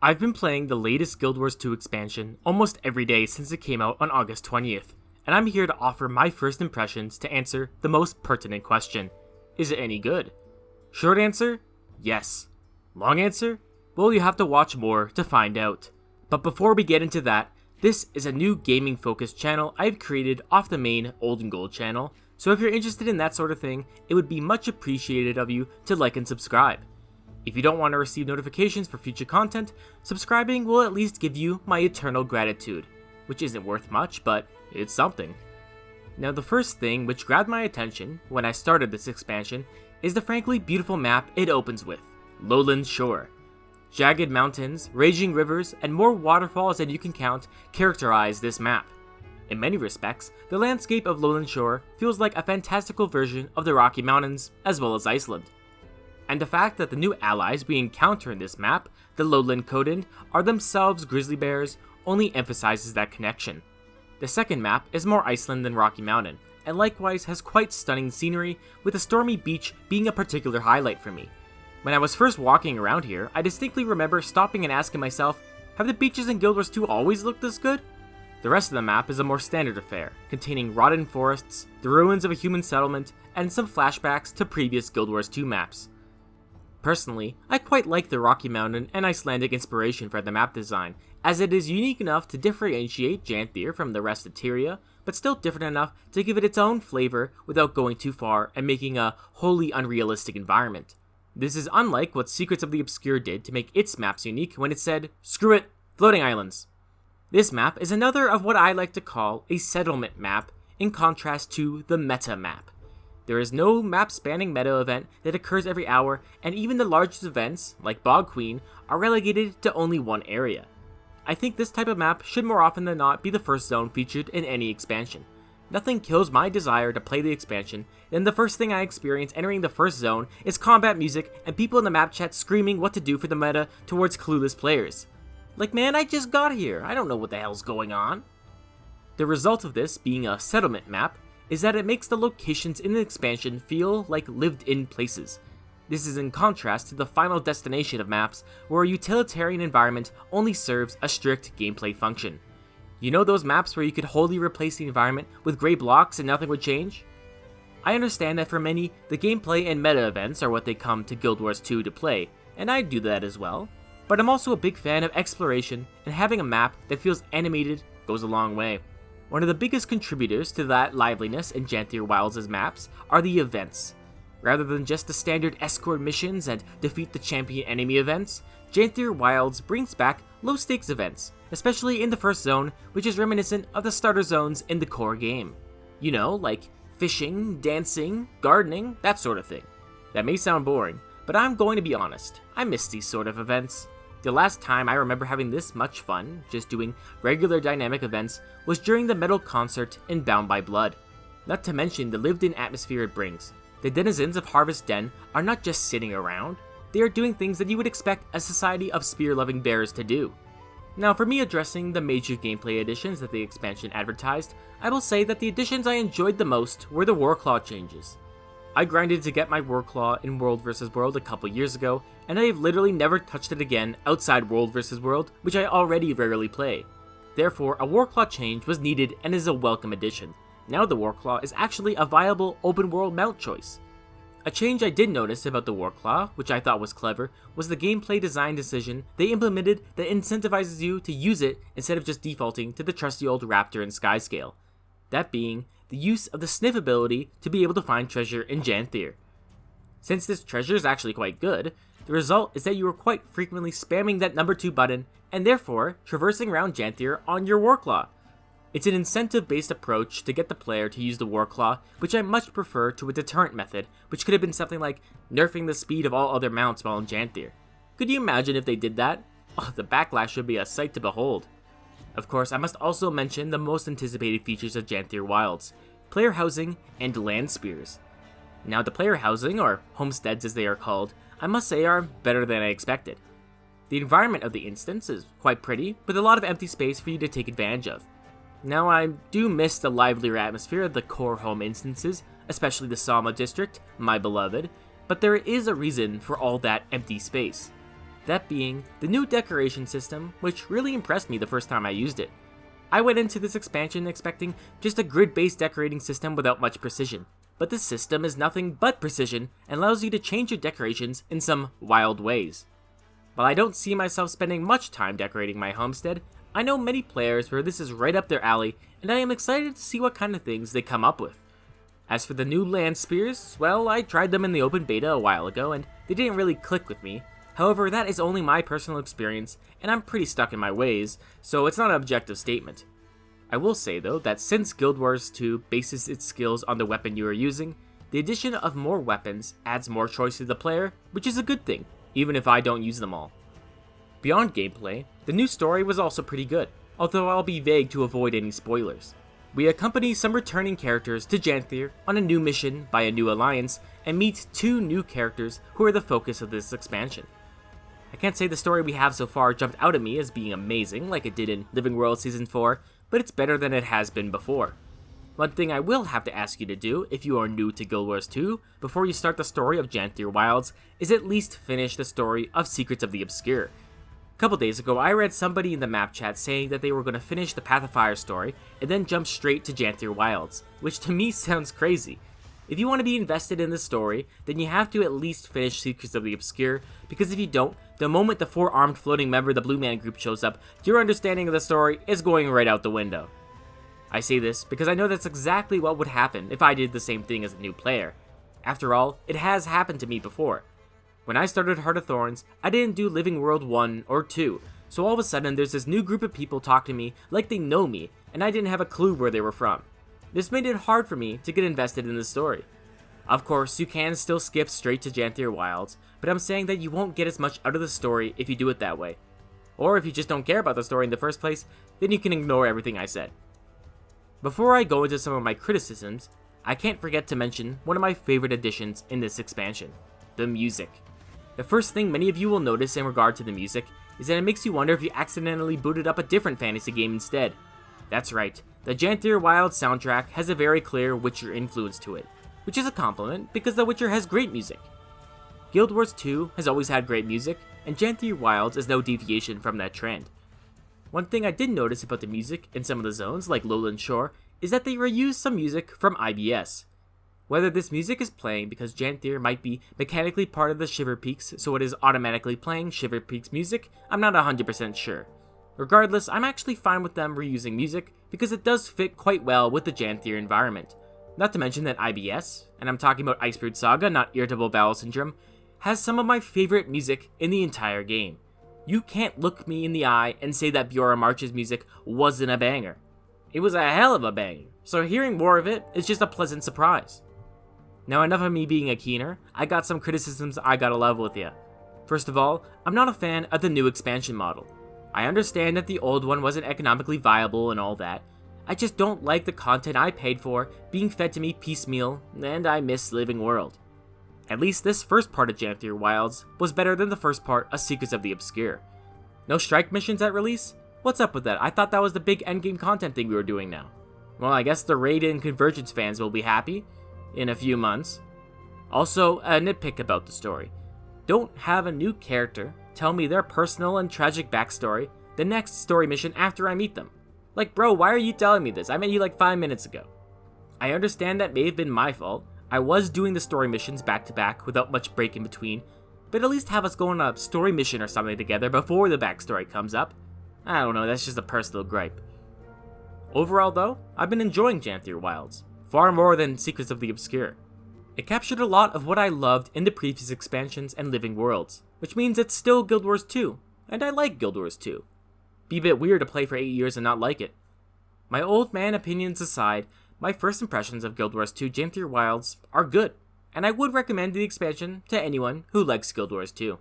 I've been playing the latest Guild Wars 2 expansion almost every day since it came out on August 20th, and I'm here to offer my first impressions to answer the most pertinent question. Is it any good? Short answer? Yes. Long answer? Well, you have to watch more to find out. But before we get into that, this is a new gaming focused channel I've created off the main Old and Gold channel, so if you're interested in that sort of thing, it would be much appreciated of you to like and subscribe. If you don't want to receive notifications for future content, subscribing will at least give you my eternal gratitude, which isn't worth much, but it's something. Now the first thing which grabbed my attention when I started this expansion is the frankly beautiful map it opens with, Lowland Shore. Jagged mountains, raging rivers, and more waterfalls than you can count characterize this map. In many respects, the landscape of Lowland Shore feels like a fantastical version of the Rocky Mountains as well as Iceland. And the fact that the new allies we encounter in this map, the Lowland Coden, are themselves grizzly bears only emphasizes that connection. The second map is more Iceland than Rocky Mountain, and likewise has quite stunning scenery, with a stormy beach being a particular highlight for me. When I was first walking around here, I distinctly remember stopping and asking myself, have the beaches in Guild Wars 2 always looked this good? The rest of the map is a more standard affair, containing rotten forests, the ruins of a human settlement, and some flashbacks to previous Guild Wars 2 maps. Personally, I quite like the Rocky Mountain and Icelandic inspiration for the map design, as it is unique enough to differentiate Janthir from the rest of Tyria, but still different enough to give it its own flavor without going too far and making a wholly unrealistic environment. This is unlike what Secrets of the Obscure did to make its maps unique when it said, screw it, floating islands. This map is another of what I like to call a settlement map, in contrast to the meta map. There is no map-spanning meta event that occurs every hour, and even the largest events, like Bog Queen, are relegated to only one area. I think this type of map should more often than not be the first zone featured in any expansion. Nothing kills my desire to play the expansion than the first thing I experience entering the first zone is combat music and people in the map chat screaming what to do for the meta towards clueless players. Like, man, I just got here, I don't know what the hell's going on. The result of this being a settlement map is that it makes the locations in the expansion feel like lived-in places. This is in contrast to the final destination of maps, where a utilitarian environment only serves a strict gameplay function. You know those maps where you could wholly replace the environment with gray blocks and nothing would change? I understand that for many, the gameplay and meta events are what they come to Guild Wars 2 to play, and I do that as well, but I'm also a big fan of exploration, and having a map that feels animated goes a long way. One of the biggest contributors to that liveliness in Janthir Wilds' maps are the events. Rather than just the standard escort missions and defeat the champion enemy events, Janthir Wilds brings back low-stakes events, especially in the first zone, which is reminiscent of the starter zones in the core game. You know, like fishing, dancing, gardening, that sort of thing. That may sound boring, but I'm going to be honest, I miss these sort of events. The last time I remember having this much fun, just doing regular dynamic events, was during the metal concert in Bound by Blood. Not to mention the lived-in atmosphere it brings. The denizens of Harvest Den are not just sitting around, they are doing things that you would expect a society of spear-loving bears to do. Now, for me addressing the major gameplay additions that the expansion advertised, I will say that the additions I enjoyed the most were the Warclaw changes. I grinded to get my Warclaw in World vs. World a couple years ago, and I have literally never touched it again outside World vs. World, which I already rarely play. Therefore, a Warclaw change was needed and is a welcome addition. Now the Warclaw is actually a viable open world mount choice. A change I did notice about the Warclaw, which I thought was clever, was the gameplay design decision they implemented that incentivizes you to use it instead of just defaulting to the trusty old Raptor and Skyscale. That being the use of the sniff ability to be able to find treasure in Janthir. Since this treasure is actually quite good, the result is that you are quite frequently spamming that number 2 button and therefore traversing around Janthir on your Warclaw. It's an incentive-based approach to get the player to use the Warclaw, which I much prefer to a deterrent method, which could have been something like nerfing the speed of all other mounts while in Janthir. Could you imagine if they did that? Oh, the backlash would be a sight to behold. Of course, I must also mention the most anticipated features of Janthir Wilds, player housing and land spears. Now the player housing, or homesteads as they are called, I must say are better than I expected. The environment of the instance is quite pretty, with a lot of empty space for you to take advantage of. Now I do miss the livelier atmosphere of the core home instances, especially the Sama district, my beloved, but there is a reason for all that empty space. That being the new decoration system, which really impressed me the first time I used it. I went into this expansion expecting just a grid-based decorating system without much precision, but this system is nothing but precision and allows you to change your decorations in some wild ways. While I don't see myself spending much time decorating my homestead, I know many players where this is right up their alley, and I am excited to see what kind of things they come up with. As for the new land spears, well, I tried them in the open beta a while ago and they didn't really click with me. However, that is only my personal experience, and I'm pretty stuck in my ways, so it's not an objective statement. I will say though that since Guild Wars 2 bases its skills on the weapon you are using, the addition of more weapons adds more choice to the player, which is a good thing, even if I don't use them all. Beyond gameplay, the new story was also pretty good, although I'll be vague to avoid any spoilers. We accompany some returning characters to Janthir on a new mission by a new alliance, and meet 2 new characters who are the focus of this expansion. I can't say the story we have so far jumped out at me as being amazing like it did in Living World Season 4, but it's better than it has been before. One thing I will have to ask you to do if you are new to Guild Wars 2 before you start the story of Janthir Wilds is at least finish the story of Secrets of the Obscure. A couple days ago, I read somebody in the map chat saying that they were going to finish the Path of Fire story and then jump straight to Janthir Wilds, which to me sounds crazy. If you want to be invested in the story, then you have to at least finish Secrets of the Obscure, because if you don't, the moment the 4-armed floating member of the Blue Man group shows up, your understanding of the story is going right out the window. I say this because I know that's exactly what would happen if I did the same thing as a new player. After all, it has happened to me before. When I started Heart of Thorns, I didn't do Living World 1 or 2, so all of a sudden there's this new group of people talk to me like they know me, and I didn't have a clue where they were from. This made it hard for me to get invested in the story. Of course, you can still skip straight to Janthir Wilds, but I'm saying that you won't get as much out of the story if you do it that way. Or if you just don't care about the story in the first place, then you can ignore everything I said. Before I go into some of my criticisms, I can't forget to mention one of my favorite additions in this expansion, the music. The first thing many of you will notice in regard to the music is that it makes you wonder if you accidentally booted up a different fantasy game instead. That's right, the Janthir Wilds soundtrack has a very clear Witcher influence to it, which is a compliment because The Witcher has great music. Guild Wars 2 has always had great music, and Janthir Wilds is no deviation from that trend. One thing I did notice about the music in some of the zones, like Lowland Shore, is that they reused some music from IBS. Whether this music is playing because Janthir might be mechanically part of the Shiver Peaks, so it is automatically playing Shiver Peaks music, I'm not 100% sure. Regardless, I'm actually fine with them reusing music because it does fit quite well with the Janthir environment. Not to mention that IBS, and I'm talking about Icebird Saga, not Irritable Bowel Syndrome, has some of my favorite music in the entire game. You can't look me in the eye and say that Bjorn March's music wasn't a banger. It was a hell of a banger, so hearing more of it is just a pleasant surprise. Now enough of me being a keener, I got some criticisms I gotta level with ya. First of all, I'm not a fan of the new expansion model. I understand that the old one wasn't economically viable and all that. I just don't like the content I paid for being fed to me piecemeal, and I miss Living World. At least this first part of Janthir Wilds was better than the first part of Secrets of the Obscure. No strike missions at release? What's up with that? I thought that was the big endgame content thing we were doing now. Well, I guess the Raid and Convergence fans will be happy in a few months. Also, a nitpick about the story. Don't have a new character tell me their personal and tragic backstory the next story mission after I meet them. Like, bro, why are you telling me this? I met you like 5 minutes ago. I understand that may have been my fault. I was doing the story missions back to back without much break in between, but at least have us go on a story mission or something together before the backstory comes up. I don't know, that's just a personal gripe. Overall though, I've been enjoying Janthir Wilds, far more than Secrets of the Obscure. It captured a lot of what I loved in the previous expansions and Living Worlds, which means it's still Guild Wars 2, and I like Guild Wars 2. Be a bit weird to play for 8 years and not like it. My old man opinions aside, my first impressions of Guild Wars 2 Janthir Wilds are good, and I would recommend the expansion to anyone who likes Guild Wars 2.